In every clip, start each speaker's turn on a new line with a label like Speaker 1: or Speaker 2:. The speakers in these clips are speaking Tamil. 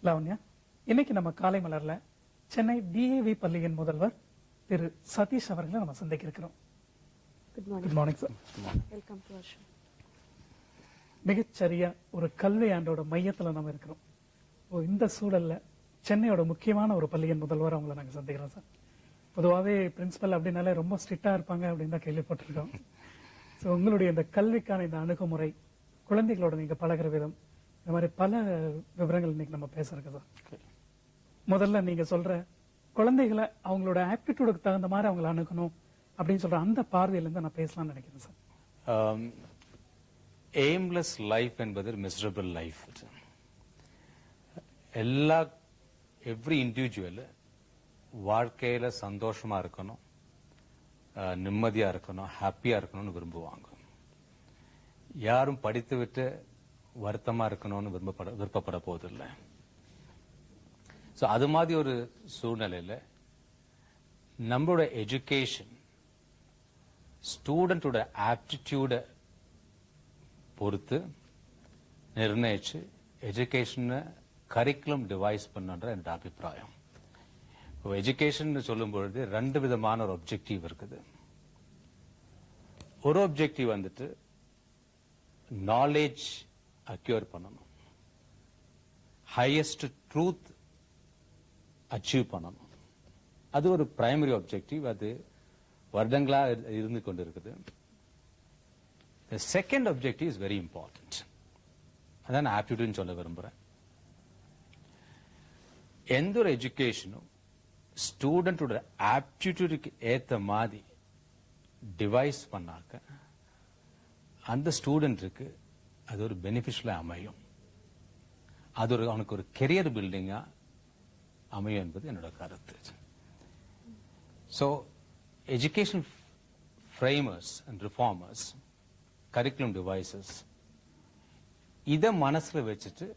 Speaker 1: லாவண்யா, இன்னைக்கு நம்ம காலை மலர்ல சென்னை DAV பள்ளியின் முதல்வர் திரு சதீஷ் அவர்களை நம்ம சந்திக்க இருக்கிறோம். Good morning sir.
Speaker 2: Welcome to our show.
Speaker 1: மிகச்சரியா ஒரு கல்வி ஆண்டோட மையத்துல நம்ம இருக்கிறோம். இந்த சூழல்ல சென்னையோட முக்கியமான ஒரு பள்ளியின் முதல்வர் அவங்களை நாங்க சந்திக்கிறோம் சார். பொதுவாகவே பிரின்சிபல் அப்படின்னாலே ரொம்ப ஸ்ட்ரிக்டா இருப்பாங்க அப்படின்னு தான் கேள்விப்பட்டிருக்கோம். ஸோ உங்களுடைய இந்த கல்விக்கான இந்த அணுகுமுறை, குழந்தைகளோட நீங்க பழகிற விதம், இந்த மாதிரி பல விவரங்கள் இன்னைக்கு நம்ம பேசுறோம் சார். முதல்ல நீங்க சொல்ற குழந்தைகளை அவங்களோட ஆப்டிடியூடுக்கு தகுந்த மாதிரி அவங்களை அணுகணும் அப்படின்னு சொல்ற அந்த பார்வையில இருந்து நான் பேசலாம்னு நினைக்கிறேன் சார்.
Speaker 3: எய்ம்லெஸ் லைஃப் என்பது மிசரபிள் லைஃப். எவ்ரி இண்டிவிஜுவல் வாழ்க்கையில சந்தோஷமா இருக்கணும், நிம்மதியா இருக்கணும், ஹாப்பியா இருக்கணும்னு விரும்புவாங்க. யாரும் படித்து விட்டு வருத்தமா இருக்கணும்னு விருப்பப்பட போவதில்லை. சோ அது மாதிரி ஒரு சூழ்நிலையில நம்மளோட எஜுகேஷன் ஸ்டூடெண்டோட ஆப்டிடியூட பொறுத்து நிர்ணயிச்சு எஜுகேஷனை கரிக்குலம் டிவைஸ் பண்ணுன்ற என்னோட அபிப்பிராயம். எஜுகேஷன் சொல்லும் பொழுது ரெண்டு விதமான ஒரு ஒப்ஜெக்டிவ் இருக்குது. ஒரு ஒப்ஜெக்டிவ் வந்துட்டு நாலேஜ் அக்யூர் பண்ணணும், ஹையஸ்ட் ட்ரூத் அச்சீவ் பண்ணணும். அது ஒரு பிரைமரி ஒப்ஜெக்டிவ். அது வருடங்களா இருந்து கொண்டு இருக்குது. The second objective is very important. அதான் ஆப்டிடியூட் சொல்ல விரும்புறேன். எந்த ஒரு எஜுகேஷனும் ஸ்டூடெண்டோட ஆப்டிடியூடுக்கு ஏத்த மாதிரி டிவைஸ் பண்ணாக்க அந்த ஸ்டூடெண்ட்டுக்கு அது ஒரு பெனிஃபிஷியலா அமையும். அது ஒரு அவனுக்கு ஒரு கெரியர் பில்டிங்கா அமையும் என்பது என்னோட கருத்து. So, education framers and reformers, curriculum devices, இத மனசுல வச்சுட்டு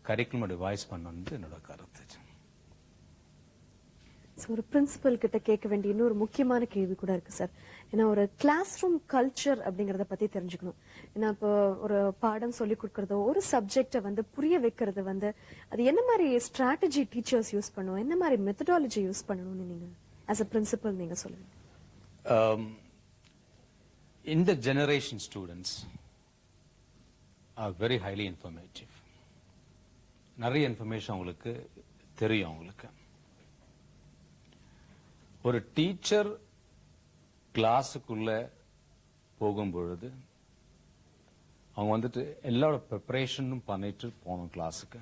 Speaker 3: கரிக்குலம் டிவைஸ் பண்ணணும்னு என்னோட கருத்து.
Speaker 2: ஒரு பிரின்சிபல் கிட்ட கேட்க வேண்டிய இன்னொரு முக்கியமான கேள்வி கூட இருக்கு சார். ஏன்னா ஒரு கிளாஸ் ரூம் கல்ச்சர் அப்படிங்கறத பத்தி தெரிஞ்சுக்கணும். ஏன்னா இப்போ ஒரு பாடம் சொல்லி கொடுக்கறதோ ஒரு சப்ஜெக்ட வந்து புரிய வைக்கிறது வந்து அது என்ன மாதிரி ஸ்ட்ராட்டஜி டீச்சர்ஸ் யூஸ் பண்ணுவோம், என்ன மாதிரி மெத்தடாலஜி யூஸ் பண்ணணும்னு நீங்க as a principal நீங்க சொல்லுங்க.
Speaker 3: இந்த generation students are very highly informative. நிறைய இன்ஃபர்மேஷன் அவங்களுக்கு தெரியும். அவங்களுக்கு ஒரு டீச்சர் கிளாஸுக்குள்ள போகும் பொழுது அவங்க வந்துட்டு எல்லாரோட ப்ரிப்பரேஷனும் பண்ணிட்டு போகணும் கிளாஸுக்கு.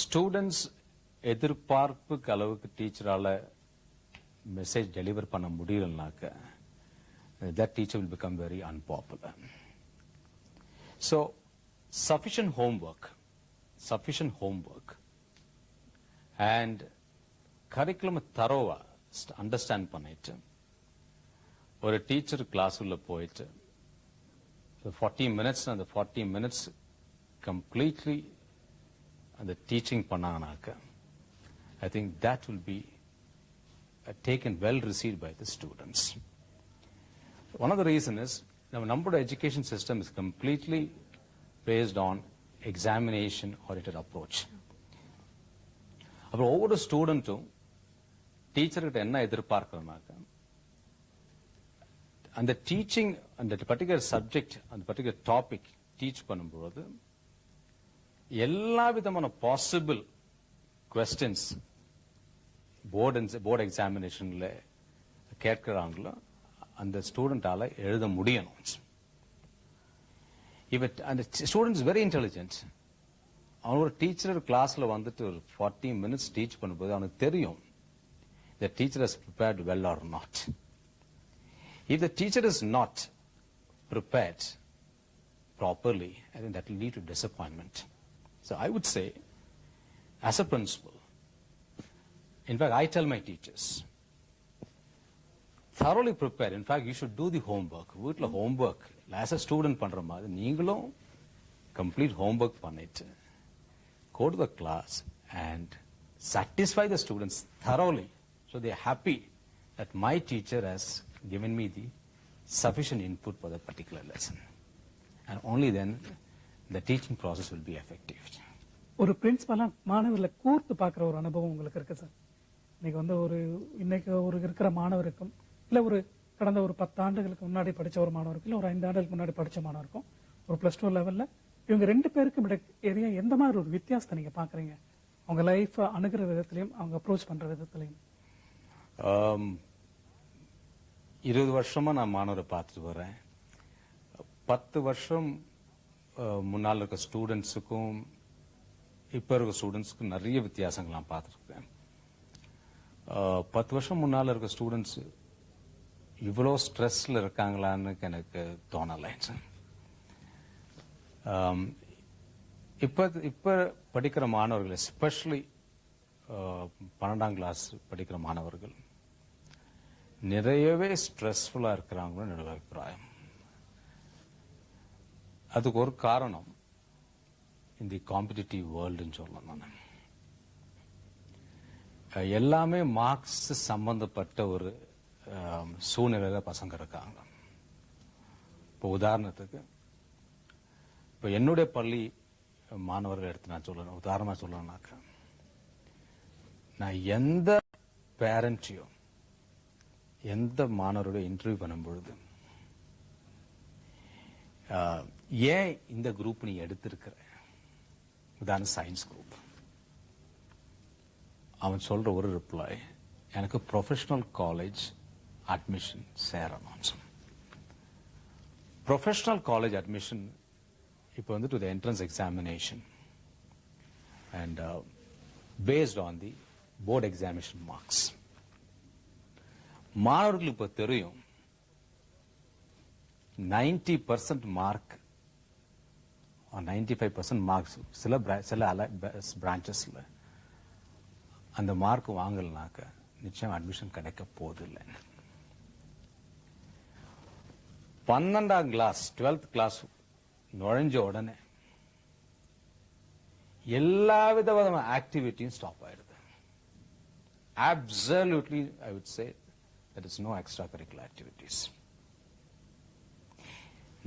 Speaker 3: ஸ்டூடெண்ட்ஸ் எதிர்பார்ப்புக்கு அளவுக்கு டீச்சரால மெசேஜ் டெலிவர் பண்ண முடியலனாக்க that teacher will become very unpopular. So, sufficient homework and curriculum thorough understand பண்ணிட்டு ஒரு டீச்சர் கிளாஸ் உள்ள போயிட்டு 40 minutes அந்த 40 minutes completely அந்த teaching பண்ணாங்கனாக்க I think that will be taken well received by the students. One of the reasons is our education system is completely based on examination oriented approach. அப்புறம் ஒவ்வொரு ஸ்டூடெண்ட்டும் டீச்சர் கிட்ட என்ன எதிர்பார்க்கறனாக்க அந்த டீச்சிங் அந்த பர்டிகுலர் சப்ஜெக்ட் அந்த பர்டிகுலர் டாபிக் டீச் பண்ணும்போது எல்லா விதமான பாசிபிள் கொஸ்டின்ஸ் போர்டு எக்ஸாமினேஷன்ல கேட்கிறாங்களோ அந்த ஸ்டூடெண்டால எழுத முடியணும். அந்த ஸ்டூடெண்ட் இஸ் வெரி இன்டெலிஜென்ட். அவன் ஒரு டீச்சர் கிளாஸ்ல வந்துட்டு ஒரு 40 minutes டீச் பண்ணும்போது அவனுக்கு தெரியும் the teacher has prepared well or not. If the teacher is not prepared properly, I think that will lead to disappointment. So I would say, as a principal, in fact, I tell my teachers, thoroughly prepare. In fact, you should do the homework. வீட்ல homework as a student பண்ற மாதிரி நீங்களும் complete homework பண்ணிட்டு go to the class and satisfy the students thoroughly so they are happy that my teacher has given me the sufficient input for that particular lesson. And only then the teaching process will be effective.
Speaker 1: ஒரு பிரின்சிபலா மாணவர்களை கூர்த்து பார்க்குற ஒரு அனுபவம் உங்களுக்கு இருக்கு சார். இன்னைக்கு ஒரு இருக்கிற மாணவருக்கும் இல்ல ஒரு கடந்த ஒரு 10 ஆண்டுகளுக்கு முன்னாடி படிச்ச ஒரு மாணவருக்கும் இல்ல ஒரு 5 ஆண்டுகளுக்கு முன்னாடி படிச்ச மாணவருக்கும் ஒரு +2 லெவல்ல இவங்க 2 பேருக்கும் இடையே எந்த மாதிரி ஒரு வித்தியாசத்தை நீங்க பாக்குறீங்க? அவங்க லைஃப் அணுகிற விதத்திலையும் அவங்க அப்ரோச் பண்ற விதத்திலையும்.
Speaker 3: 20 வருஷமா நான் மாணவரை பார்த்துட்டு வரேன். 10 வருஷம் முன்னால் இருக்க ஸ்டூடெண்ட்ஸுக்கும் இப்ப இருக்க ஸ்டூடெண்ட்ஸுக்கும் நிறைய வித்தியாசங்கள் நான் பார்த்துருக்கேன். 10 வருஷம் முன்னால இருக்க ஸ்டூடெண்ட்ஸ் இவ்வளோ ஸ்ட்ரெஸ்ல இருக்காங்களான்னு எனக்கு தோணலை. இப்ப படிக்கிற மாணவர்கள் எஸ்பெஷலி 12ஆம் கிளாஸ் படிக்கிற மாணவர்கள் நிறையவே ஸ்ட்ரெஸ்ஃபுல்லா இருக்கிறாங்கன்னு என்னோட அபிப்பிராயம். அதுக்கு ஒரு காரணம் இந்த காம்படிட்டிவ் வேர்ல்டுன்னு சொல்லலாம். நான் எல்லாமே மார்க்ஸ் சம்பந்தப்பட்ட ஒரு சூழ்நிலையில பசங்க இருக்காங்க. இப்போ உதாரணத்துக்கு இப்போ என்னுடைய பள்ளி மாணவர்கள் எடுத்து நான் சொல்லணும், உதாரணமா சொல்லணும்னாக்க நான் எந்த பேரண்டையும் எந்த மாணவருடைய இன்டர்வியூ பண்ணும் பொழுது ஏன் இந்த குரூப் நீ எடுத்திருக்கிற, உதாரணம் சயின்ஸ் குரூப், அவன் சொல்ற ஒரு ரிப்ளை, எனக்கு ப்ரொஃபஷனல் காலேஜ் அட்மிஷன் சேரணும். ப்ரொஃபஷனல் காலேஜ் அட்மிஷன் இப்போ வந்துட்டு the entrance examination and based on the board examination marks. மாணவர்களுக்கு இப்போ தெரியும் 90% மார்க் 95% மார்க்ஸ் சில பிரான்ச்சஸ்ல அந்த மார்க் வாங்கலனாக்க நிச்சயம் அட்மிஷன் கிடைக்க போதில்லை. 12ஆம் கிளாஸ் 12th கிளாஸ் நுழைஞ்ச உடனே எல்லா விதமான ஆக்டிவிட்டியும் ஸ்டாப் ஆயிடுது. Absolutely, I would say there is no extracurricular activities.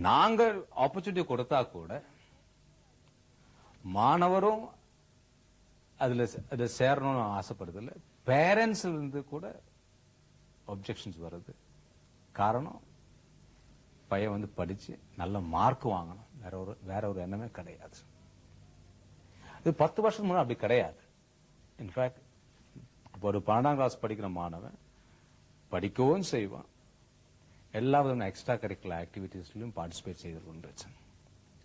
Speaker 3: நாங்க ஆப்பர்ச்சுனிட்டி கொடுத்தா கூட மாணவரும் அதுல சேரணும்னு ஆசைப்படுறதில்ல. பேரண்ட்ஸ் இருந்து கூட அப்செக்ஷன்ஸ் வருது. காரணம் பையன் வந்து படிச்சு நல்ல மார்க் வாங்கணும், வேற ஒரு எண்ணமே கிடையாது. இது 10 வருஷத்துக்கு முன்னாடி அப்படி கிடையாது. இன்ஃபேக்ட் ஒரு 12ஆம் கிளாஸ் படிக்கிற மாணவன் படிக்கவும் செய்வான், எல்லா விதமான எக்ஸ்ட்ரா கரிக்குலர் ஆக்டிவிட்டிஸ்லயும் பார்ட்டிசிபேட் செய்து கொண்டு.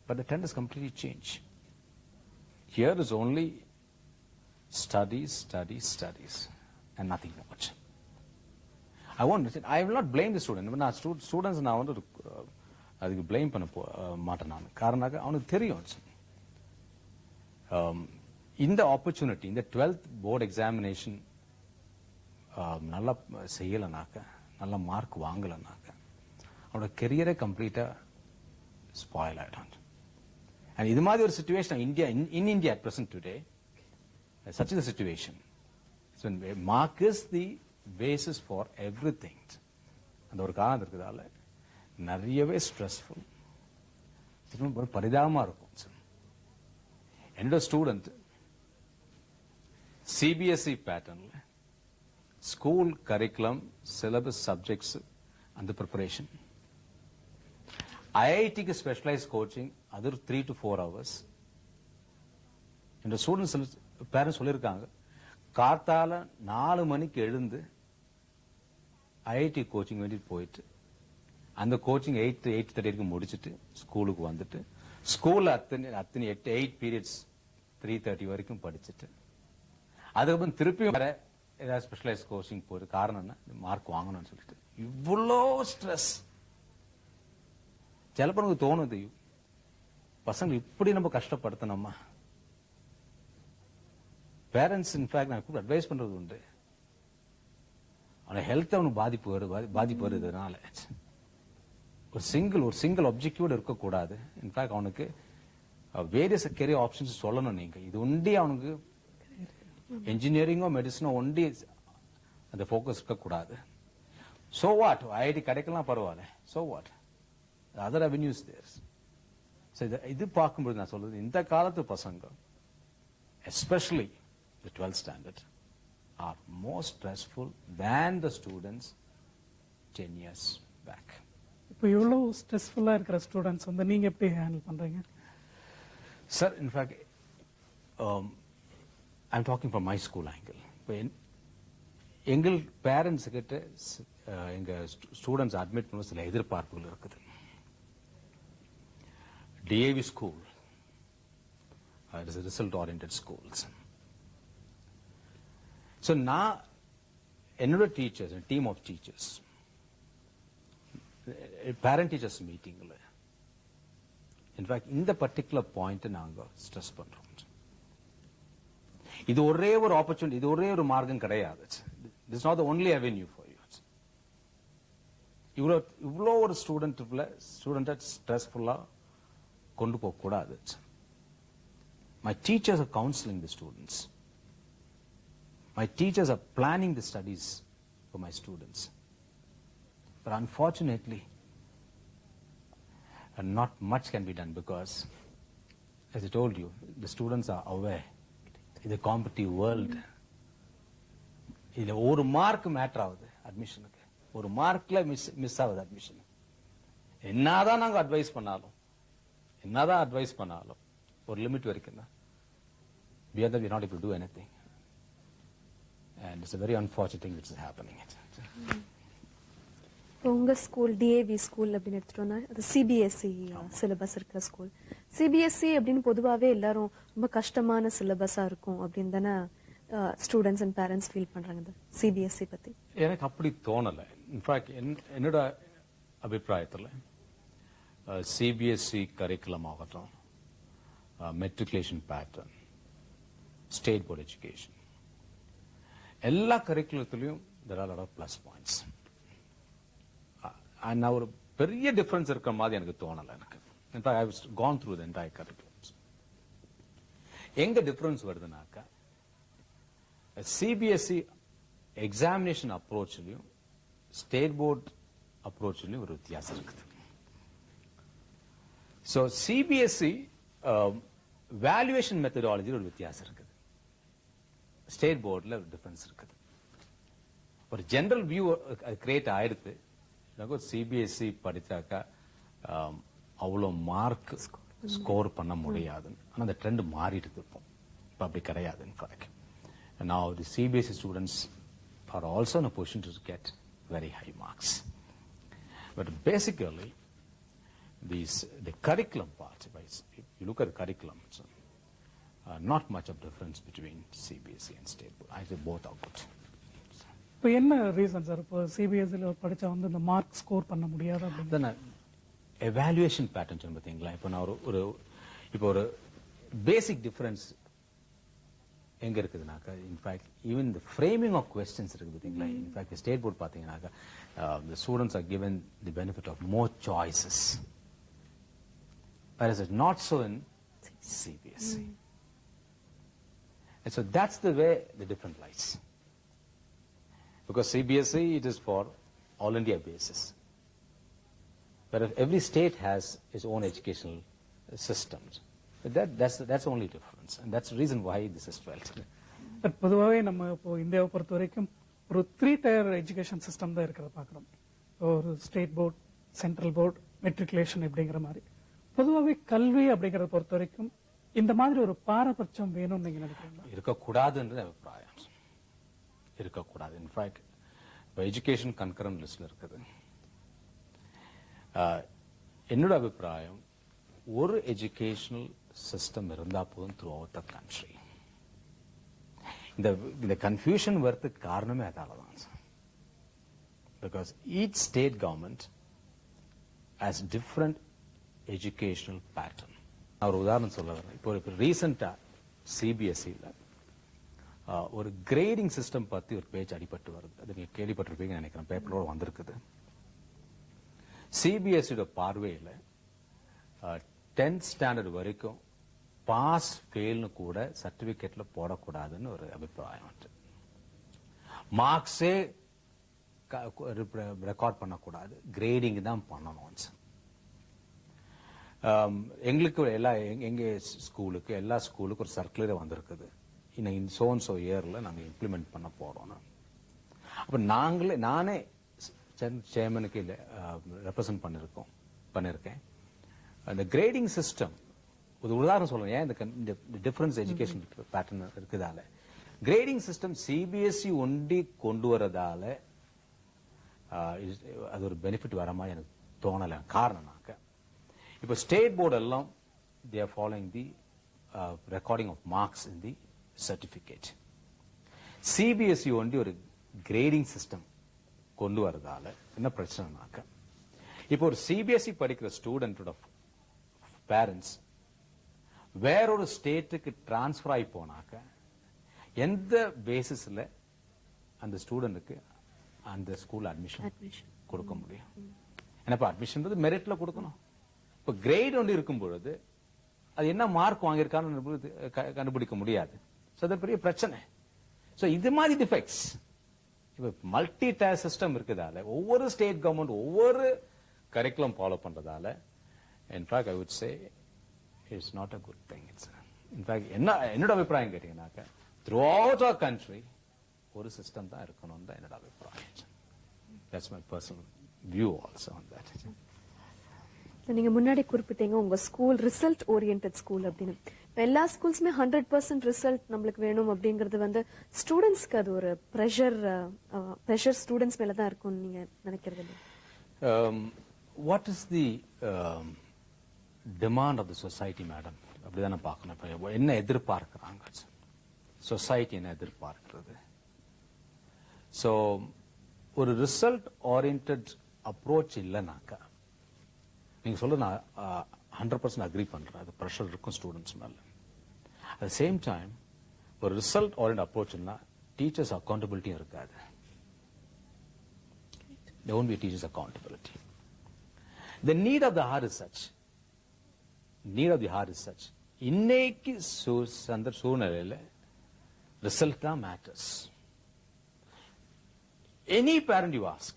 Speaker 3: But the trend is completely change. Here is only studies and nothing much. I will not blame the student. நான் ஸ்டூடெண்ட்ஸ் நான் வந்து அதுக்கு பிளேம் பண்ண மாட்டேன். நான் காரணம் அவனுக்கு தெரியும் இந்த ஆப்பர்ச்சுனிட்டி, இந்த 12th போர்டு எக்ஸாமினேஷன் நல்லா செய்யலனாக்க, நல்ல மார்க் வாங்கலனாக்க அவனோட கெரியரே கம்ப்ளீட்டா ஸ்பாயில் ஆயிடும். அண்ட் இது மாதிரி ஒரு situation India at present today, such is the situation. So mark is the basis for everything. அந்த ஒரு காரணம் இருக்கிறதால நிறையவே ஸ்ட்ரெஸ்ஃபுல், ஒரு பரிதாபமா இருக்கும். என்னோட ஸ்டூடெண்ட் சிபிஎஸ்இ பேட்டர்ன்ல ஸ்கூல் கரிக்குலம் சிலபஸ் சப்ஜெக்ட்ஸ் அந்த ப்ரிப்பரேஷன், ஐஐடிக்கு ஸ்பெஷலைஸ் கோச்சிங், அது 3 to 4 hours. என்னோட ஸ்டூடெண்ட்ஸ் பேரண்ட்ஸ் சொல்லியிருக்காங்க, காத்தால 4 மணிக்கு எழுந்து ஐஐடி கோச்சிங் வேண்டிட்டு போயிட்டு அந்த கோச்சிங் 8:30 முடிச்சுட்டு ஸ்கூலுக்கு வந்துட்டு ஸ்கூல்ல அத்தனை 8 பீரியட்ஸ் 3:30 வரைக்கும் படிச்சுட்டு அதுக்கப்புறம் திருப்பியும் வேற ஏதாவது ஸ்பெஷலைஸ் கோச்சிங் போயிரு. காரணம் என்ன, மார்க் வாங்கணும்னு சொல்லிட்டு. இவ்வளோ ஸ்ட்ரெஸ். சிலப்போ தோணுது, பசங்க இப்படி நம்ம கஷ்டப்படுத்தணுமா? பேரண்ட்ஸ் இன்ஃபேக்ட் நான் கூட அட்வைஸ் பண்றது உண்டு, அவன ஹெல்த் அவனுக்கு பாதிப்பு வருதுனால ஒரு சிங்கிள் ஆப்ஜெக்டிவோட இருக்கக்கூடாது. இன்ஃபேக்ட் அவனுக்கு வேரியஸ் கெரியர் ஆப்ஷன்ஸ் சொல்லணும். நீங்க இது ஒண்டி அவனுக்கு இன்ஜினியரிங்கோ மெடிசனோ ஒண்டி அந்த ஃபோக்கஸ் இருக்கக்கூடாது. சோ வாட், ஐஐடி கிடைக்கலாம் பரவாயில்ல, so what, other avenues there. So இது பார்க்கும்போது நான் சொல்றது இந்த காலத்து பசங்க especially the 12th standard are more stressful than the students 10 years back.
Speaker 1: இப்போ இவ்வளவு ஸ்ட்ரெஸ்ஃபுல்லா இருக்கிற ஸ்டூடெண்ட்ஸ் வந்து நீங்க எப்படி ஹேண்டில் பண்றீங்க?
Speaker 3: Sir, in fact, I'm talking from my school angle. எங்கள் பேரண்ட்ஸ் கிட்ட எங்க ஸ்டூடெண்ட்ஸ் அட்மிட் பண்ண சில எதிர்பார்ப்புகள் இருக்குது. DAV school, it is a result-oriented schools. So நான் என்னோட teachers, team of teachers, parent teachers மீட்டிங்ல இன்ஃபேக்ட் இந்த பர்டிகுலர் பாயிண்ட் நாங்க ஸ்ட்ரெஸ் பண்றோம். இது ஒரே ஒரு ஆப்பர்ச்சுனிட்டி, இது ஒரே ஒரு மார்க்கம் கிடையாது. This is not the only avenue for you. இவ்வளோ ஒரு ஸ்டூடெண்ட் ஸ்ட்ரெஸ்ஃபுல்லா கொண்டு போக கூடாது. My teachers are counseling the students. My teachers are planning the studies for my students. But unfortunately, not much can be done because, as I told you, the students are aware. In the competitive world, இதுல ஒரு மார்க் மேட்டர் ஆகுது அட்மிஷனுக்கு, ஒரு மார்க்ல மிஸ் ஆகுது அட்மிஷன். என்னதான் நாங்க அட்வைஸ் பண்ணாலும் ஒரு லிமிட் வரைக்கும் தான். Beyond that, we are not able to do anything. And it's a very unfortunate thing which is happening.
Speaker 2: உங்க ஸ்கூல் DAV ஸ்கூல் அப்படின்னு எடுத்துட்டோம்னா அது CBSE சிலபஸ் இருக்கிற ஸ்கூல். CBSE அப்படின்னு பொதுவாவே எல்லாரும் ரொம்ப கஷ்டமான சிலபஸா இருக்கும் அப்படின்னு தானே ஸ்டூடெண்ட்ஸ் அண்ட் பேரண்ட்ஸ் ஃபீல் பண்றாங்க CBSE பத்தி?
Speaker 3: எனக்கு அப்படி தோணல. இன்ஃபேக்ட் என்னோட அபிப்பிராயத்தில் CBSE கரிக்குலம் ஆகட்டும், matriculation pattern, state board education, எல்லா கரிக்குலத்திலையும் there are a lot of plus points. நான் ஒரு பெரிய டிஃபரன்ஸ் இருக்கிற மாதிரி எனக்கு தோணல. எனக்கு in fact I have gone through the entire curriculums. எங்க டிஃபரன்ஸ் வருதுனாக்கா CBSE எக்ஸாமினேஷன் அப்ரோச்லயும் ஸ்டேட் போர்ட் அப்ரோச்லயும் ஒரு வித்தியாசம் இருக்குது. ஸோ CBSE வேல்யூவேஷன் மெத்தடாலஜி ஒரு வித்தியாசம் இருக்குது, ஸ்டேட் போர்ட்ல ஒரு டிஃபரன்ஸ் இருக்குது. ஒரு ஜெனரல் வியூ கிரியேட் ஆயிடுது. CBSE படிச்சாக்கா அவ்வளோ மார்க் ஸ்கோர் பண்ண முடியாது. ஆனா அந்த ட்ரெண்ட் மாறிட்டு இருப்போம். இப்ப அப்படி கிடையாது. In fact now the CBSE students are also in a position to get very high marks. But basically, the curriculum part, if you look at the curriculum, not much of difference between CBSE and state board. I say both are good.
Speaker 1: இப்போ என்ன ரீசன் சார் இப்போ CBSE படிச்சா வந்து இந்த மார்க் ஸ்கோர் பண்ண முடியாது அப்படின்னு?
Speaker 3: எவாலுவேஷன் பேட்டர்ன் சொன்ன பார்த்தீங்களா? இப்போ நான் இப்போ ஒரு பேசிக் டிஃபரன்ஸ் எங்க இருக்குதுனாக்கா, in fact even the framing of questions இருக்குது பார்த்தீங்களா? இன்ஃபேக்ட் ஸ்டேட் போர்ட் பார்த்தீங்கன்னாக்கா the students are given the benefit of more choices, whereas it's not so in CBSE. And so that's the way the difference lies. Because CBSE, it is for all India basis. But every state has its own educational systems. But that's the only difference. And that's the reason why this is felt.
Speaker 1: But பொதுவாகவே நம்ம இப்போ இந்தியாவை பொறுத்த வரைக்கும் ஒரு 3 tier எஜுகேஷன் சிஸ்டம் தான் இருக்கிறத பார்க்குறோம். ஒரு state board, central board, matriculation இப்படிங்கிற மாதிரி. பொதுவாகவே கல்வி அப்படிங்கறத பொறுத்த வரைக்கும் இந்த மாதிரி ஒரு பாரபட்சம் வேணும்னு நீங்க நினைக்கிறீங்களா?
Speaker 3: இருக்கக்கூடாதுன்றது அபிப்பிராயம். இருக்கக்கூடாது. இன்ஃபேக்ட் இப்போ எஜுகேஷன் கன்கரண்ட் லிஸ்ட்ல இருக்குது. என்னோட அபிப்பிராயம், ஒரு எஜுகேஷனல் சிஸ்டம் இருந்தா போதும் த்ரூ அவுட் த கண்ட்ரி. இந்த கன்ஃபியூஷன் வரதுக்கு காரணமே அதால தான். Because each state government has different educational pattern. நான் ஒரு உதாரணம் சொல்ல வரேன். இப்போ ரீசெண்டா CBSEல ஒரு கிரேடிங் சிஸ்டம் பத்தி ஒரு பேஜ் அடிபட்டு வருது. அது நீங்க கேள்விப்பட்டிருப்பீங்கன்னு நினைக்கிறேன், பேப்பரோட வந்திருக்குது. CBSE பார்வையில 10th ஸ்டாண்டர்ட் வரைக்கும் பாஸ் ஃபெயில்னு கூட சர்டிபிகேட்ல போடக்கூடாதுன்னு ஒரு அபிப்பிராயம். மார்க்ஸே ரெக்கார்ட் பண்ணக்கூடாது, கிரேடிங் தான் பண்ணணும். எங்களுக்கு எங்க ஸ்கூலுக்கு எல்லா ஸ்கூலுக்கும் ஒரு சர்க்குலரே வந்திருக்குது. இன்னும் சோ இயர்ல நாங்க இம்ப்ளிமெண்ட் பண்ண போறோம். அப்ப நானே சேர்மனுக்கு ரெப்ரசன்ட் பண்ணிருக்கேன். அந்த கிரேடிங் சிஸ்டம் ஒரு உதாரணம் சொல்றேன். ஏன் இந்த டிஃபரன்ஸ் எஜுகேஷன் பேட்டர்ன் இருக்குதால கிரேடிங் சிஸ்டம் சிபிஎஸ்இ ஒண்டி கொண்டு வரதால அது ஒரு பெனிஃபிட் வர மாதிரி எனக்கு தோணல. காரணம்னாக்க இப்ப ஸ்டேட் போர்டு எல்லாம் they are following the recording of marks in the certificate. CBSE ஒண்டி ஒரு கிரேடிங் சிஸ்டம் கொண்டு வரதால என்ன பிரச்சனைனாக்க இப்போ ஒரு சிபிஎஸ்இ படிக்கிற ஸ்டூடெண்டோட பேரண்ட்ஸ் வேறொரு ஸ்டேட்டுக்கு டிரான்ஸ்பர் ஆகி போனாக்க எந்த பேசிஸ்ல அந்த ஸ்டூடெண்ட்டுக்கு அந்த ஸ்கூல் அட்மிஷன் கொடுக்க முடியும்? ஏன்னா அட்மிஷன் மெரிட்ல கொடுக்கணும். இப்ப கிரேட் ஒன்று இருக்கும் பொழுது அது என்ன மார்க் வாங்கியிருக்கான்னு கண்டுபிடிக்க முடியாது. அது பெரிய பிரச்சனை. இது மாதிரி டிஃபெக்ட்ஸ் இப்ப மல்டி டயர் சிஸ்டம் இருக்குதால ஒவ்வொரு ஸ்டேட் கவர்மெண்ட் ஒவ்வொரு கரிக்குலம் ஃபாலோ பண்றதால in fact I would say it's not a good thing. In fact என்னோட அபிப்பிராயம் கேட்டீங்கன்னாக்க throughout our country ஒரு சிஸ்டம் தான் இருக்கணும் தான் என்னோட அபிப்பிராயம். That's my personal view also on that.
Speaker 2: நீங்க முன்னாடி குறிப்பிட்டீங்க உங்க ஸ்கூல் ரிசல்ட் ஓரியன்டட் ஸ்கூல் அப்படின்னு. எல்லா ஸ்கூல்ஸ்மே 100% ரிசல்ட் நம்மளுக்கு வேணும் அப்படிங்கறது ஸ்டூடெண்ட்ஸ்க்கு அது ஒரு பிரஷர் ஸ்டூடெண்ட்ஸ் மேல தான் இருக்கும்னு நீங்க நினைக்கிறது?
Speaker 3: What is the demand of the society, madam? அப்படிதான் பார்க்கணும். என்ன எதிர்பார்க்கிறாங்க சொசைட்டி, என்ன எதிர்பார்க்கிறது? சோ ஒரு ரிசல்ட் ஓரியன்டட் அப்ரோச் இல்லைனாக்கா நீங்க சொல்ல நான் 100% அக்ரி பண்றேன். அது பிரஷர் இருக்கும் ஸ்டூடெண்ட்ஸ் மேல. அட் சேம் டைம் ஒரு ரிசல்ட் ஓரியன்ட் அப்ரோச்னா டீச்சர்ஸ் அக்கௌண்டபிலிட்டியும் இருக்காது. There won't be a teacher's accountability. The need of the heart is such. Need of the heart is such. இன்னைக்கு சூழ்நிலையில ரிசல்ட் தான் matters. Any parent you ask,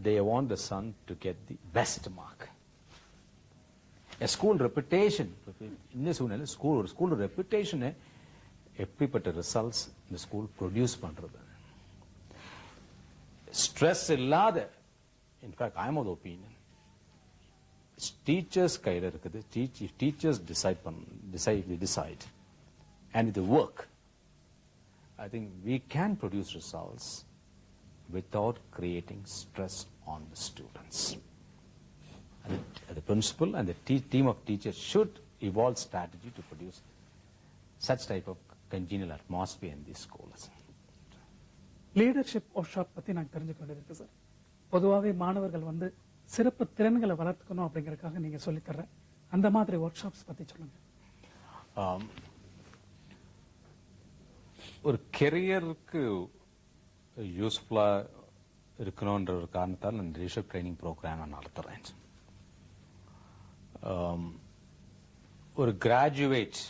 Speaker 3: they want the son to get the best mark. A school reputation, in this school reputation, எப்படிப்பட்ட ரிசல்ட்ஸ் இந்த ஸ்கூல் ப்ரொடியூஸ் பண்றது. ஸ்ட்ரெஸ் இல்லாத, in fact I am of the opinion, teachers கையில இருக்குது. Teachers decide and with the work, I think we can produce results without creating stress on the students. And the principal and the team of teachers should evolve strategy to produce such type of congenial atmosphere in these schools.
Speaker 1: Leadership work shop பத்தி நான் தெரிஞ்சுக்க வேண்டியது இருக்கு சார். பொதுவாகவே மாணவர்கள் சிறப்பு திறன்களை வளர்த்துக்கணும் அப்படிங்கறதுக்காக நீங்க சொல்லித்தர அந்த மாதிரி ஒர்க் ஷாப்ஸ் பத்தி சொல்லுங்க.
Speaker 3: ஒரு கெரியருக்கு யூஸ்ஃபுல்லா இருக்கணும்ன்ற ஒரு காரணத்தால் நான் லீடர்ஷிப் ட்ரைனிங் ப்ரோக்ராம் நான் நடத்துறேன். ஒரு கிராஜுவேட்,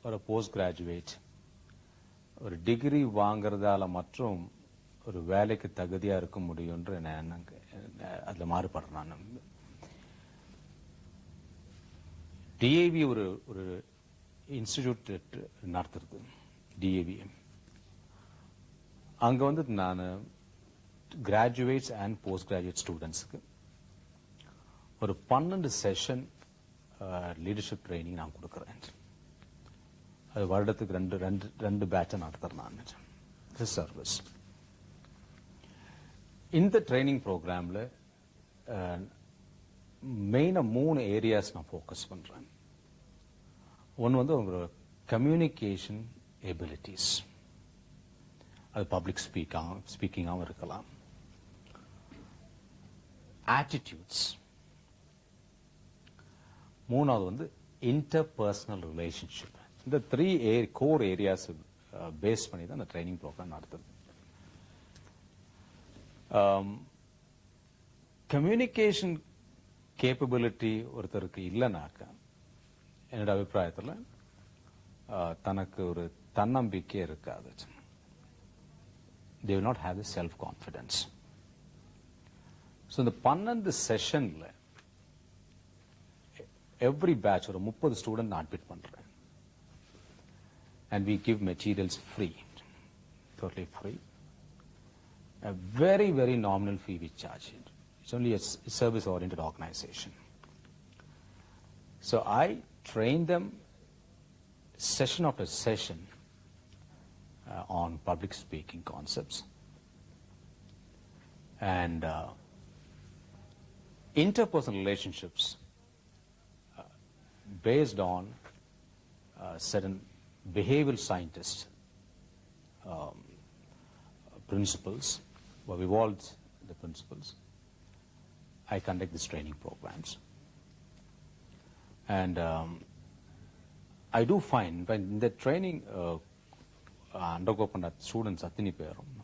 Speaker 3: ஒரு போஸ்ட் கிராஜுவேட் ஒரு டிகிரி வாங்கறதால மற்றும் ஒரு வேலைக்கு தகுதியா இருக்க முடியும் அதுல மாறுபடுறேன் நான். DAV ஒரு இன்ஸ்டிடியூட் நடத்துறது, DAV. அங்க நான் கிராஜுவேட்ஸ் அண்ட் போஸ்ட் கிராஜுவேட் ஸ்டூடெண்ட்ஸுக்கு ஒரு 12 செஷன் லீடர்ஷிப் ட்ரைனிங் நான் கொடுக்கறேன். அது வருடத்துக்கு ரெண்டு பேட்சை நடத்துறேன் நான் சர்வீஸ். இந்த ட்ரைனிங் ப்ரோக்ராம்ல மெயினா 3 ஏரியாஸ் நான் ஃபோக்கஸ் பண்றேன். ஒன்னு உங்களோட கம்யூனிகேஷன் எபிலிட்டிஸ், அது பப்ளிக் ஸ்பீக்கிங்காகவும் இருக்கலாம். ஆட்டிடியூட்ஸ். மூணாவது இன்டர்பர்சனல் ரிலேஷன்ஷிப். இந்த 3 கோர் ஏரியாஸ் பேஸ் பண்ணி தான் இந்த ட்ரைனிங் ப்ரோக்ராம் நடத்துது. கம்யூனிகேஷன் கேப்பபிலிட்டி ஒருத்தருக்கு இல்லைனாக்கா என்னோட அபிப்பிராயத்தில் தனக்கு ஒரு தன்னம்பிக்கை இருக்காது. They will not have the self-confidence. So இந்த 12 செஷன்ல எவ்ரி பேட்ச் ஒரு 30 ஸ்டூடெண்ட் நான் அட்மிட் பண்றேன். And we give materials free, totally free. A very, very nominal fee we charge it. It's only a service-oriented organization. So I train them session after session on public speaking concepts and interpersonal relationships based on certain behavioral scientist principles, or evolved the principles. I conduct these training programs. And I do find when in the training undergo பண்ண ஸ்டூடெண்ட்ஸ் அத்தனை பேரும்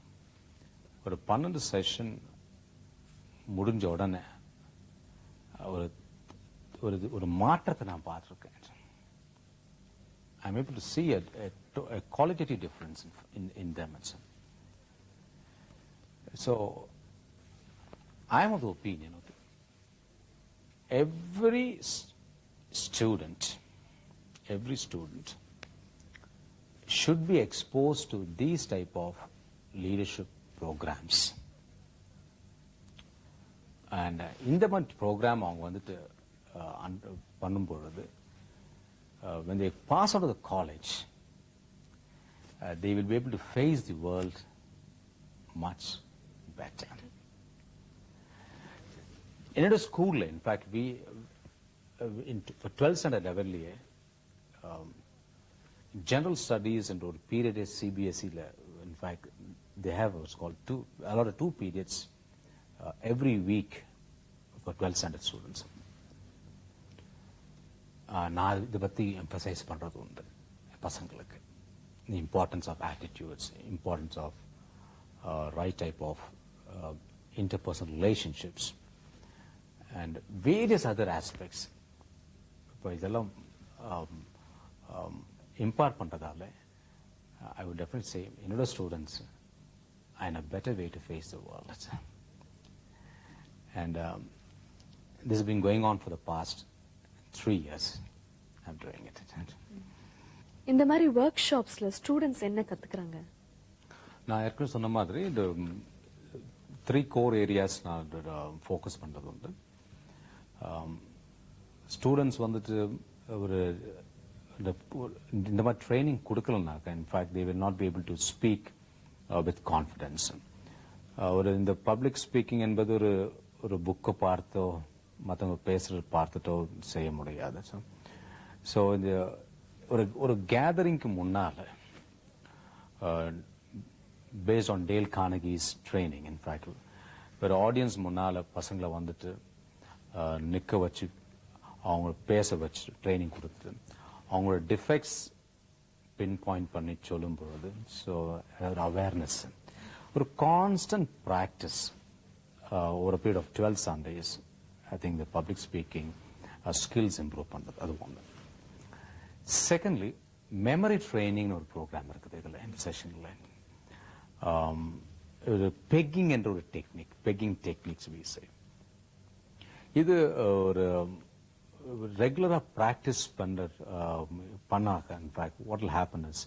Speaker 3: ஒரு 12 செஷன் முடிஞ்ச உடனே ஒரு ஒரு ஒரு மாற்றத்தை நான் பார்த்துருக்கேன். I'm able to see a qualitative difference in them. So I am of the opinion of every student should be exposed to these type of leadership programs. And இந்த மாதிரி program அவங்க வந்துட்டு பண்ணும் பொழுது when they pass out of the college, they will be able to face the world much better. In a school, in fact, we for 12th standard level, general studies and or period is CBSE. In fact, they have what's called a lot of 2 periods every week for 12th standard students. நான் இதை பற்றி எம்பசைஸ் பண்ணுறது உண்டு பசங்களுக்கு. The importance of attitudes, importance of right type of interpersonal relationships and various other aspects. இப்போ இதெல்லாம் impart பண்ணுறதால I would definitely say என்னோட students are in a better way to face the world. And this has been going on for the past 3 years. I'm doing it.
Speaker 2: இந்த மாதிரி ஒர்க் ஷாப்ஸ்ல ஸ்டூடெண்ட்ஸ் என்ன கத்துக்கறாங்க?
Speaker 3: நான் ஏற்கனவே சொன்ன மாதிரி இந்த 3 core areas நான் ஃபோக்கஸ் பண்றது உண்டு. ஸ்டூடெண்ட்ஸ் வந்துட்டு ஒரு இந்த மாதிரி ட்ரைனிங் கொடுக்கலனாக்கா in fact they will not be able to speak with confidence. ஒரு இந்த பப்ளிக் ஸ்பீக்கிங் என்பது ஒரு புக்கை பார்த்தோ மற்றவங்க பேசுறது பார்த்துட்டோ செய்ய முடியாது. ஸோ இந்த ஒரு கேதரிங்க்கு முன்னால based on Dale Carnegie's training in fact ஒரு ஆடியன்ஸ் முன்னால பசங்களை வந்துட்டு நிற்க வச்சு அவங்க பேச வச்சு ட்ரைனிங் கொடுத்துட்டு அவங்களோட டிஃபெக்ட்ஸ் பின் பாயிண்ட் பண்ணி சொல்லும் பொழுது ஸோ ஒரு அவேர்னஸ் ஒரு constant practice over a period of 12 Sundays, I think the public speaking skills improve பண்றது அது ஒன்று. Secondly, memory training ஒரு ப்ரோக்ராம் இருக்குது இதில் இந்த செஷனில். ஒரு பெக்கிங் என்ற ஒரு technique, pegging techniques we say. இது ஒரு ரெகுலராக ப்ராக்டிஸ் பண்ணாக்க in fact what will happen is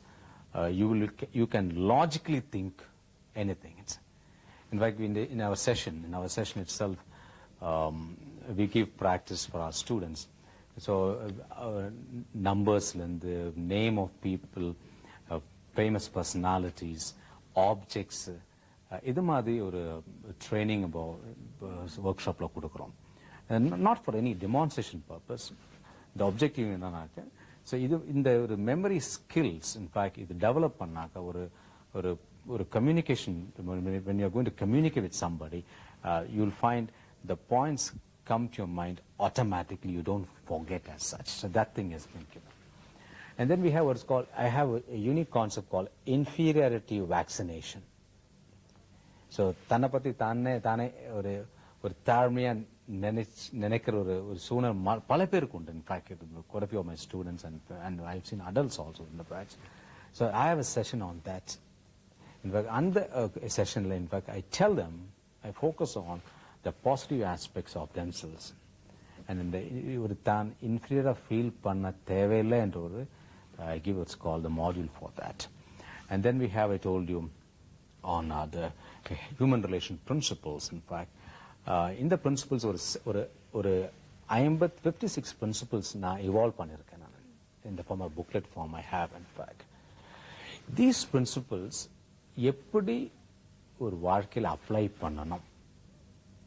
Speaker 3: you can logically think anything. In fact, in our session itself, we give practice for our students. So, numbers and the name of people, famous personalities, objects. இது மாதிரி ஒரு training about workshopல கொடுக்கிறோம். Not for any demonstration purpose. The objective என்னன்னாக்க, so இந்த ஒரு memory skills, in fact, இது develop பண்ணாக்க ஒரு communication, when you are going to communicate with somebody, you'll find the points come to your mind automatically. You don't forget as such. So that thing has been given. And then we have what's called, I have a unique concept called inferiority vaccination. So தன்னை பத்தி தானே ஒரு தாழ்மையா நினைக்கிற ஒரு சூழ்நிலை பல பேருக்கு உண்டு. In fact, quite a few of my students and I've seen adults also in the batch. So I have a session on that. In fact, on the session, in fact, I tell them, I focus on the positive aspects of themselves. And in the ஒரு தான் inferior feel பண்ண தேவையில்லை என்ற ஒரு I give what's called the module for that. And then we have, I told you, on the human relation principles. In fact, in the principles ஒரு 56 principles நான் evolve பண்ணிருக்கேன் நான் in the form of booklet form I have. In fact, these principles எப்படி ஒரு வாழ்க்கையில அப்ளை பண்ணணும்.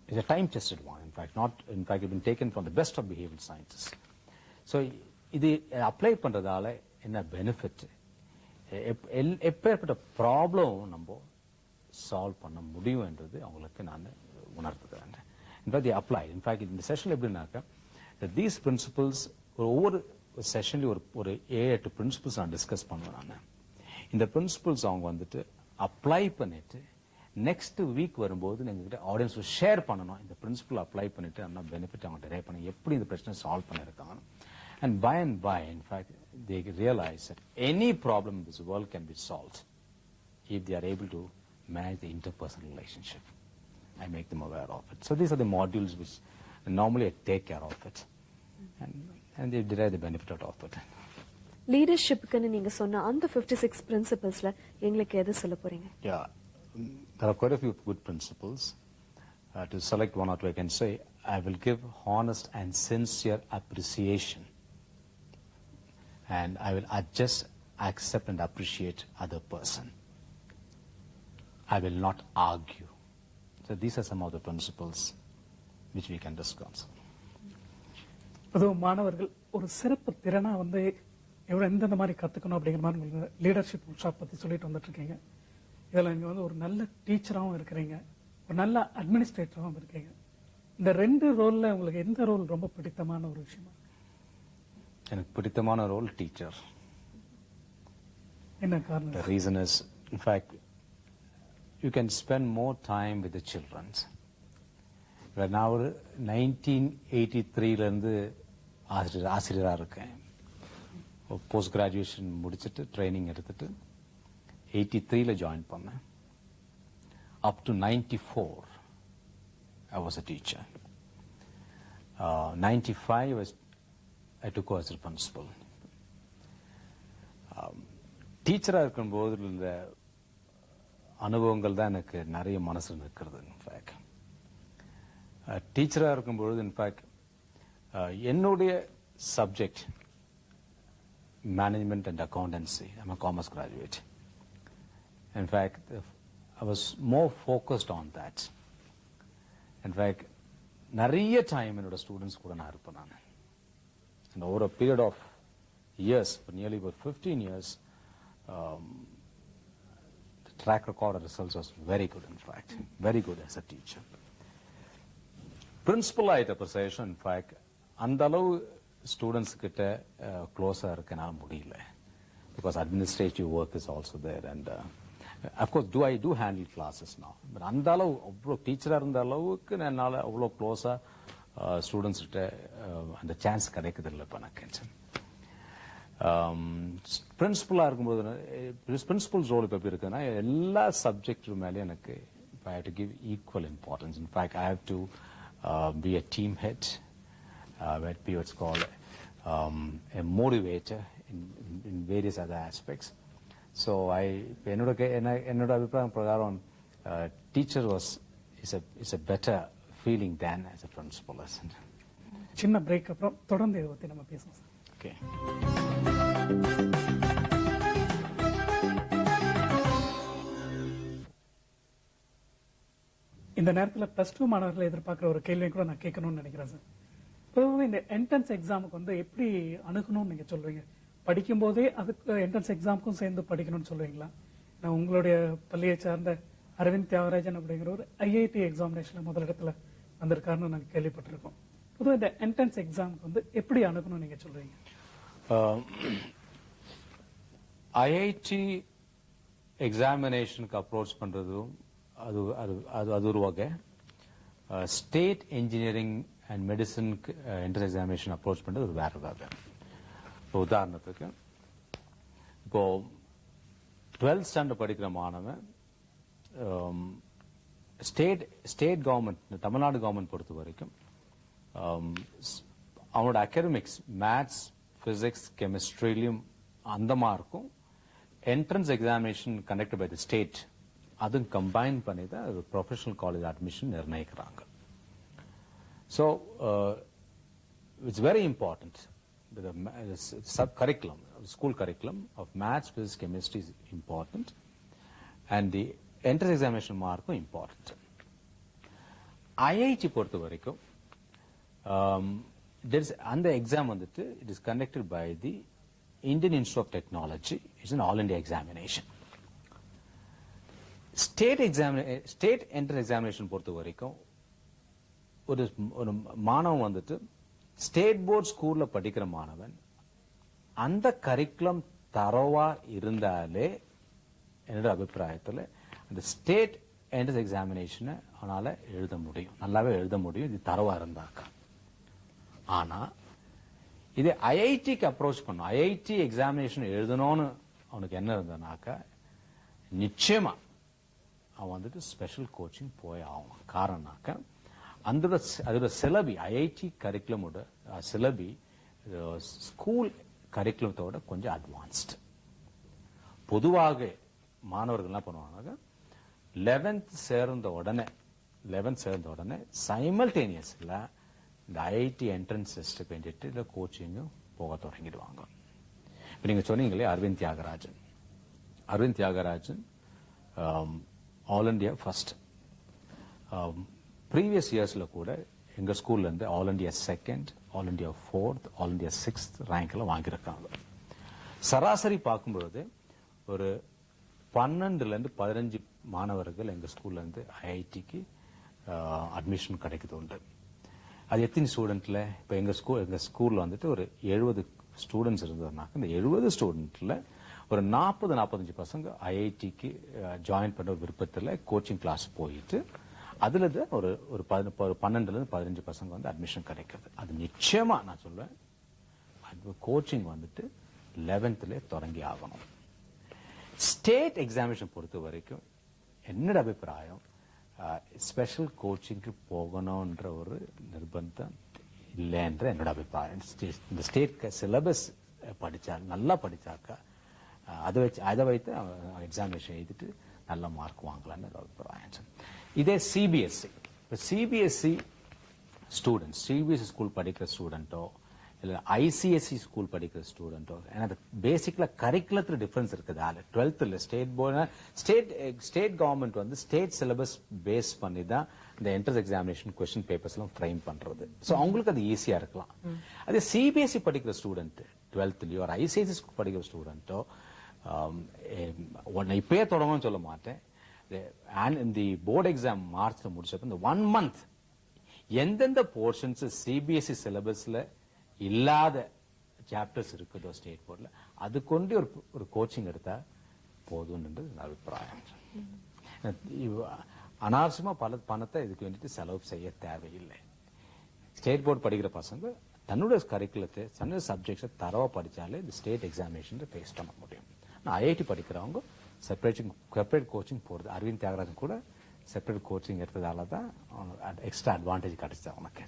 Speaker 3: It's a time tested one. In fact, it's been taken from the best of behavioral sciences. So இது அப்ளை பண்றதால என்ன பெனிஃபிட், எப்பேற்பட்ட ப்ராப்ளம் நம்ம சால்வ் பண்ண முடியும் என்றது அவங்களுக்கு நான் உணர்த்துக்கிறேன். இன்ஃபேக்ட் அப்ளை இன்ஃபேக்ட் இந்த செஷன்ல எப்படின்னாக்க தீஸ் பிரின்சிபல்ஸ் ஒவ்வொரு செஷன்லயும் ஒரு 7-8 பிரின்சிபல்ஸ் நான் டிஸ்கஸ் பண்ணுவேன். நான் இந்த பிரின்சிபல்ஸ் அவங்க வந்துட்டு அப்ளை பண்ணிட்டு நெக்ஸ்ட் வீக் வரும்போது எங்ககிட்ட ஆடியன்ஸ் ஷேர் பண்ணணும். இந்த பிரின்சிபல் அப்ளை பண்ணிட்டு என்ன பெனிஃபிட் அவங்க டெரைவ் பண்ணி எப்படி இந்த பிரச்சனை சால்வ் பண்ணிருக்காங்க. And by, in fact, they realize that any problem in this world can be solved if they are able to manage the interpersonal relationship. I make them aware of it. So these are the modules which normally I take care of it. And they derive the benefit out of it.
Speaker 2: லீடர்ஷிப்க்குன்னு நீங்க சொன்ன அந்த 56 பிரின்சிபல்ஸ்ல எங்களுக்கு எது சொல்ல போறீங்க?
Speaker 3: Yeah, there are quite a few good principles. To select one or two, I can say, I will give honest and sincere appreciation. And I will adjust, accept and appreciate other person. I will not argue. So these are some of the principles which we can discuss.
Speaker 1: அதுவும் மாணவர்கள் ஒரு சிறப்பு திறனா வந்து எவ்வளவு எந்தெந்த மாதிரி கத்துக்கணும் அப்படிங்கிற மாதிரி லீடர்ஷிப் ஒர்க்ஷாப் பத்தி சொல்லிட்டு வந்துட்டு இருக்கீங்க. இதுல நீங்க வந்து ஒரு நல்ல டீச்சராகவும் இருக்கிறீங்க, ஒரு நல்ல அட்மினிஸ்ட்ரேட்டராகவும் இருக்கீங்க. இந்த 2 ரோல்ல உங்களுக்கு எந்த ரோல் ரொம்ப பிடித்தமான ஒரு விஷயமா?
Speaker 3: எனக்கு பிடித்தமான ரோல் டீச்சர்.
Speaker 1: என்ன காரணம்?
Speaker 3: The reason is, in fact, you can spend more time with the children. நான் ஒரு 1983ல இருந்து ஆசிரியரா இருக்கேன். போஸ்ட் கிராஜுவேஷன் முடிச்சிட்டு ட்ரைனிங் எடுத்துட்டு 83ல ஜாயின் பண்ணேன். Up to 94 I was a teacher. 95 I took over as a principal. டீச்சரா இருக்கும்போது இந்த அனுபவங்கள் தான் எனக்கு நிறைய மனசுல நிற்கிறது. இன்ஃபேக்ட் டீச்சரா இருக்கும்பொழுது இன்ஃபேக்ட் என்னுடைய subject management and accountancy. I am a commerce graduate. In fact, I was more focused on that. In fact, நிறைய டைம் என்னோட ஸ்டூடெண்ட்ஸ் கூட நான் இருப்பேன். நான் and over a period of years, for nearly about 15 years, the track record of results was very good. In fact, very good as a teacher. Principal ஆயிட்ட position, in fact, அந்த அளவு ஸ்டூடெண்ட்ஸ் கிட்ட க்ளோஸா இருக்கனால முடியல. Because administrative work is also there, and of course I do handle classes now. But அந்த அளவு அவ்வளோ டீச்சரா இருந்த அளவுக்கு என்னால அவ்வளோ க்ளோஸா ஸ்டூடெண்ட்ஸ் கிட்ட அந்த சான்ஸ் கிடைக்குது இல்லை இப்போ எனக்கு. பிரின்சிபலா இருக்கும்போது பிரின்சிபல்ஸ் ரோல் இப்போ எப்படி இருக்குன்னா எல்லா சப்ஜெக்ட் மேலேயும் எனக்கு I have to give equal importance. In fact I have to be a team head, be what's called a motivator in various other aspects. So என்னோட அபிப்பிராயம் பிரகாரம் teacher is a better feeling than as a principal.
Speaker 1: சின்ன பிரேக் அப்புறம் தொடர்ந்து இதை பத்தி நம்ம பேசலாம்.
Speaker 3: Okay.
Speaker 1: இந்த நேரத்தில் +2 மாணவர்களை எதிர்பார்க்கிற ஒரு கேள்வியை கூட நான் கேட்கணும்னு நினைக்கிறேன் சார். பொதுவாக இந்த என்ட்ரன்ஸ் எக்ஸாமுக்கு வந்து எப்படி அணுகணும்னு நீங்க சொல்றீங்க? படிக்கும் போதே அதுக்கு என்ட்ரன்ஸ் எக்ஸாமுக்கும் சேர்ந்து படிக்கணும்னு சொல்லுவீங்களா? நான் உங்களுடைய பள்ளியை சார்ந்த அரவிந்த் தியாகராஜன் அப்படிங்கிற ஒரு ஐஐடி எக்ஸாமினேஷன்ல முதலிடத்துல வந்திருக்காருன்னு நாங்கள் கேள்விப்பட்டிருக்கோம். பொதுவாக இந்த என்ட்ரன்ஸ் எக்ஸாமுக்கு வந்து எப்படி அணுகணும்னு நீங்க சொல்றீங்க?
Speaker 3: ஐஐடி எக்ஸாமினேஷனுக்கு அப்ரோச் பண்றதும் அது ஒரு வகை. ஸ்டேட் இன்ஜினியரிங் அண்ட் மெடிசனுக்கு என்ட்ரன்ஸ் எக்ஸாமினேஷன் அப்ரோச் பண்றது ஒரு வேற வகை. இப்போ உதாரணத்துக்கு இப்போ 12th ஸ்டாண்டர்ட் படிக்கிற மாணவன் ஸ்டேட் கவர்மெண்ட், தமிழ்நாடு கவர்மெண்ட் பொறுத்த வரைக்கும் அவனோட அகாடமிக்ஸ் மேத்ஸ், பிசிக்ஸ், கெமிஸ்ட்ரியிலும் அந்த மார்க்கும் entrance examination conduct by the state அதுவும் கம்பைன் பண்ணி தான் ப்ரொஃபஷனல் காலேஜ் அட்மிஷன் நிர்ணயிக்கிறாங்க. So it's very important. The sub-curriculum, school curriculum of maths, physics, chemistry is important, and the entrance examination mark is important. IIT பொறுத்த வரைக்கும் அந்த எக்ஸாம் வந்துட்டு it is conducted by the Indian Institute of Technology. It's an all India examination. State entrance examination பொறுத்த வரைக்கும் ஒரு மாணவன் வந்துட்டு ஸ்டேட் போர்ட் ஸ்கூல்ல படிக்கிற மாணவன் அந்த கரிக்குலம் தரவா இருந்தாலே என்னோட அபிப்பிராயத்தில் அந்த ஸ்டேட் என்ட்ரன்ஸ் எக்ஸாமினேஷனை அவனால எழுத முடியும், நல்லாவே எழுத முடியும், இது தரவா இருந்தாக்கா. ஆனா இது ஐஐடிக்கு அப்ரோச் பண்ணும், ஐஐடி எக்ஸாமினேஷன் எழுதணும்னு அவனுக்கு என்ன இருந்தனாக்கா நிச்சயமா அவன் வந்துட்டு ஸ்பெஷல் கோச்சிங் போய் ஆகணும். காரணம்னாக்கா அதோட சிலபி ஐஐடி கரிக்குலமோட சிலபி ஸ்கூல் கரிக்குலத்தோட கொஞ்சம் அட்வான்ஸ்டு. பொதுவாக மாணவர்கள் என்ன பண்ணுவாங்க, 11th சேர்ந்த உடனே சைமல்டேனியஸ்ல இந்த ஐஐடி என்ட்ரன்ஸ் டெஸ்ட் வேண்டிட்டு இல்லை கோச்சிங்கும் போக தொடங்கிடுவாங்க. இப்போ நீங்க சொன்னீங்களே Aravind Thiyagarajan all India first. Previous இயர்ஸ்ல கூட எங்க ஸ்கூல்ல இருந்து all India second, all India fourth, all India 6th ரேங்க்ல வாங்கியிருக்காங்க. சராசரி பார்க்கும்பொழுது ஒரு 12ல இருந்து 15 மாணவர்கள் எங்க ஸ்கூல்ல இருந்து ஐஐடிக்கு அட்மிஷன் கிடைக்குது உண்டு. அது எத்தனை ஸ்டூடெண்ட்ல, இப்ப எங்க ஸ்கூல்ல வந்துட்டு ஒரு 70 ஸ்டூடெண்ட்ஸ் இருந்ததுனாக்க இந்த 70 ஸ்டூடெண்ட்ல ஒரு 40-45 பசங்க ஐஐடிக்கு ஜாயின் பண்ண விருப்பத்தில் கோச்சிங் கிளாஸ் போயிட்டு அதுல ஒரு 12ல இருந்து 15 பசங்க வந்து அட்மிஷன் கிடைக்கிறது. அது நிச்சயமா நான் சொல்லுவேன், கோச்சிங் வந்துட்டு 11th தொடங்கி ஆகணும். ஸ்டேட் எக்ஸாமினேஷன் பொறுத்த வரைக்கும் என்னோட அபிப்பிராயம் ஸ்பெஷல் கோச்சிங்க்கு போகணும்ன்ற ஒரு நிர்பந்தம் இல்லைன்ற என்னோட அபிப்பிராயம். இந்த ஸ்டேட் சிலபஸ் நல்லா படிச்சாக்கா அதை வைத்து எக்ஸாமினேஷன் எழுதிட்டு நல்ல மார்க் வாங்கலாம்னு அபிப்பிராயம். இதே சிபிஎஸ்சி, இப்போ சிபிஎஸ்சி ஸ்டூடெண்ட்ஸ், சிபிஎஸ்சி ஸ்கூல் படிக்கிற ஸ்டூடெண்ட்டோ இல்லை ஐசிஎஸ்சி ஸ்கூல் படிக்கிற ஸ்டூடெண்ட்டோ, ஏன்னா பேசிக்கலா கரிக்குலத்துல டிஃபரன்ஸ் இருக்குது. 12th state board state government வந்து ஸ்டேட் சிலபஸ் பேஸ் பண்ணி தான் இந்த என்ட்ரன்ஸ் எக்ஸாமினேஷன் கொஸ்டின் பேப்பர்ஸ் எல்லாம் ஃப்ரேம் பண்றது. ஸோ அவங்களுக்கு அது ஈஸியா இருக்கலாம். அதே சிபிஎஸ்சி படிக்கிற ஸ்டூடெண்ட் 12thலயோ ஒரு ஐசிஎஸ்சி படிக்கிற ஸ்டூடெண்ட்டோ இப்பயே தொடங்கணும்னு சொல்ல மாட்டேன். இந்த போர்டு எக்ஸாம் மார்ச்ல முடிச்சப்ப இந்த 1 month எந்தெந்த போர்ஷன்ஸ் சிபிஎஸ்சி சிலபஸ்ல இல்லாத சாப்டர்ஸ் இருக்குதோ ஸ்டேட் போர்ட்ல அது கொண்டு ஒரு கோச்சிங் எடுத்தா போதும்ன்றது அபிப்பிராயம். அனாவசியமா பல பணத்தை இதுக்கு வேண்டிட்டு செலவு செய்ய தேவையில்லை. ஸ்டேட் போர்டு படிக்கிற பசங்க தன்னுடைய கரிக்குலத்தை தன்னுடைய சப்ஜெக்ட்ஸை தரவா படிச்சாலே இந்த ஸ்டேட் எக்ஸாமினேஷன் ஃபேஸ் பண்ண முடியும். ஐஐடி படிக்கிறவங்க செப்பரேட் கோச்சிங் போறது. அரவிந்த் தியாகராஜன் கூட செப்பரேட் கோச்சிங் எடுத்ததால தான் எக்ஸ்ட்ரா அட்வான்டேஜ் கிடைச்சது அவனுக்கு.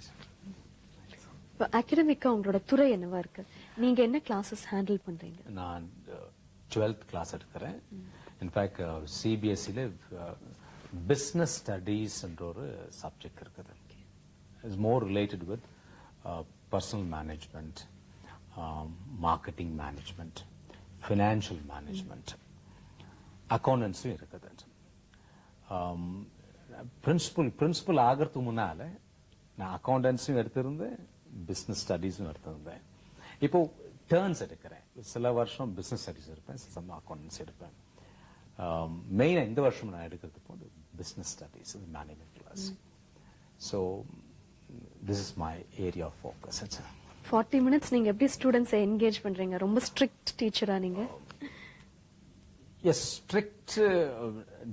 Speaker 2: அகாடமிக்கா உங்களோட துறை என்னவா இருக்கு? நீங்க என்ன கிளாஸஸ் ஹேண்டில் பண்றீங்க?
Speaker 3: நான் 12th கிளாஸ் எடுக்கிறேன். இன்ஃபேக்ட் சிபிஎஸ்சில பிசினஸ் ஸ்டடீஸ் என்ற ஒரு சப்ஜெக்ட் இருக்குது. It's more related with personnel management, marketing management, financial management, அக்கௌண்டன்ஸும் இருக்குது. பிரின்சிபல் ஆகிறதுக்கு முன்னால நான் அக்கௌண்டன்ஸும் எடுத்திருந்தேன், பிசினஸ் ஸ்டடீஸும் எடுத்திருந்தேன். இப்போ டேர்ன்ஸ் எடுக்கிறேன். சில வருஷம் பிசினஸ் ஸ்டடீஸ் எடுப்பேன், சில அக்கௌண்டன்ஸ் எடுப்பேன். மெயினா இந்த வருஷம் நான் எடுக்கிறது போது business studies, management class. So this is my area of focus.
Speaker 2: 40 minutes நீங்க எப்படி ஸ்டூடெண்ட்ஸை என்கேஜ் பண்றீங்க? ரொம்ப ஸ்ட்ரிக்ட் டீச்சரா நீங்க?
Speaker 3: எஸ், ஸ்ட்ரிக்ட்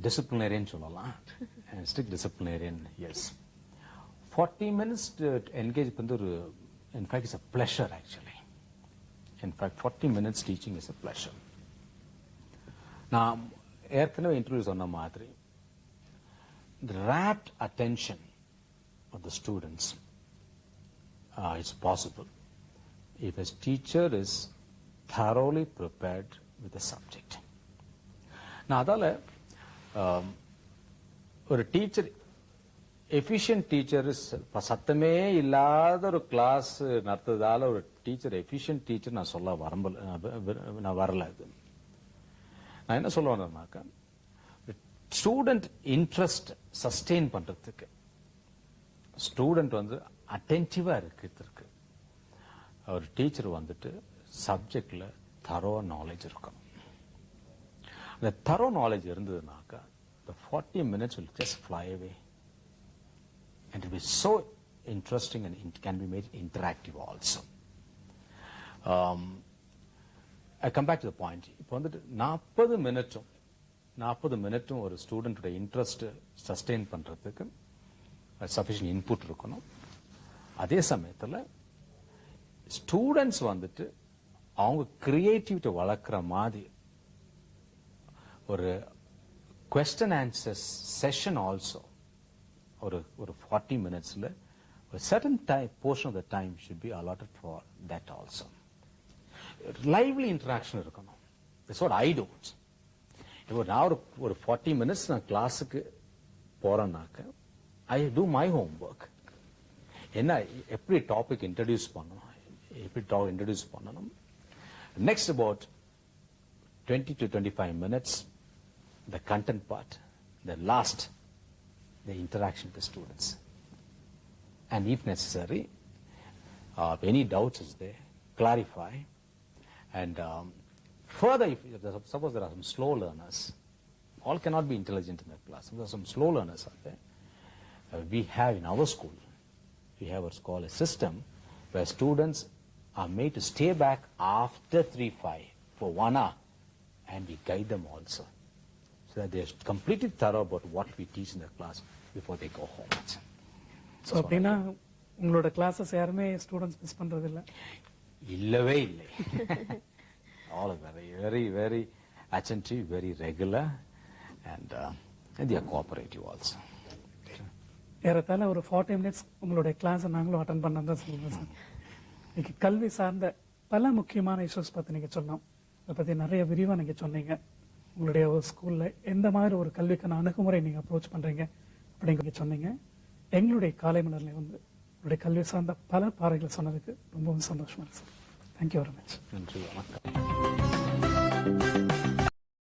Speaker 3: டிசிப்ளினரியன் சொல்லலாம். Strict disciplinarian, yes. 40 minutes engage வந்து ஒரு in fact it's a pleasure actually. In fact 40 minutes teaching is a pleasure. நான் ஏற்கனவே இன்டர்வியூ சொன்ன மாதிரி rapt attention of the students is possible if a teacher is thoroughly prepared with the subject. நான் அதால ஒரு டீச்சர் எஃபிஷியன்ட் டீச்சர் சத்தமே இல்லாத ஒரு கிளாஸ் நடத்துறதால ஒரு டீச்சர் எஃபிஷியன்ட் டீச்சர் நான் சொல்ல நான் வரல. நான் என்ன சொல்ல வந்தேன்னாக்கா, ஸ்டூடெண்ட் இன்ட்ரெஸ்ட் சஸ்டெயின் பண்றதுக்கு ஸ்டூடெண்ட் வந்து அட்டென்டிவா இருக்கிறதுக்கு ஒரு டீச்சர் வந்துட்டு சப்ஜெக்ட்ல தரோ நாலேஜ் இருக்கணும். அந்த தரோ knowledge இருந்ததுனாக்கா the 40 minutes will just fly away and it will be so interesting and it can be made interactive also. I come back to the point. இப்போ வந்துட்டு 40 மினிட்டும் ஒரு ஸ்டூடெண்டோட இன்ட்ரெஸ்ட் சஸ்டெயின் பண்றதுக்கு சஃபிஷியன்ட் இன்புட் இருக்கணும். அதே சமயத்துல ஸ்டூடெண்ட்ஸ் வந்துட்டு அவங்க கிரியேட்டிவிட்டி வளர்க்குற மாதிரி ஒரு question answer session also ஒரு 40 minutesல a certain time portion of the time should be allotted for that also. lively interaction இருக்கணும். That's what I do. இப்போ நான் ஒரு 40 minutes நான் கிளாஸுக்கு போறேன்னாக்க I do my homework. என்ன எப்படி டாபிக் இன்ட்ரடியூஸ் பண்ணணும், next about 20 to 25 minutes the content part, the last the interaction with the students, and if necessary if any doubts is there, clarify, and further if suppose there are some slow learners, all cannot be intelligent in that class, there are some slow learners out there, we have in our school we have what's called a system where students are made to stay back after 3-5 for 1 hour and we guide them also so that they are completely thorough about what we teach in the class before they go home.
Speaker 1: So அப்படினா உங்களோட கிளாसेस யாருமே ஸ்டூடண்ட்ஸ் மிஸ் பண்றது இல்ல?
Speaker 3: இல்லவே இல்லை. All are very very attentive, very regular, and they are cooperative also.
Speaker 1: ஏறத்தாழ ஒரு 40 மினிட்ஸ் உங்களுடைய கிளாஸ் நாங்களும் அட்டெண்ட் பண்ணதான் தான் சொல்லுங்க சார். இன்னைக்கு கல்வி சார்ந்த பல முக்கியமான இஷ்யூஸ் பத்தி நீங்க சொன்னோம். அதை பத்தி நிறைய விரிவா நீங்க சொன்னீங்க. உங்களுடைய ஸ்கூல்ல எந்த மாதிரி ஒரு கல்விக்கான அணுகுமுறை நீங்க அப்ரோச் பண்றீங்க அப்படிங்க சொன்னீங்க. எங்களுடைய காலை மலர்ல வந்து உங்களுடைய கல்வி சார்ந்த பல பாறைகளை சொன்னதுக்கு ரொம்பவும் சந்தோஷமா இருக்கு சார். Thank you very much.
Speaker 3: நன்றி, வணக்கம்.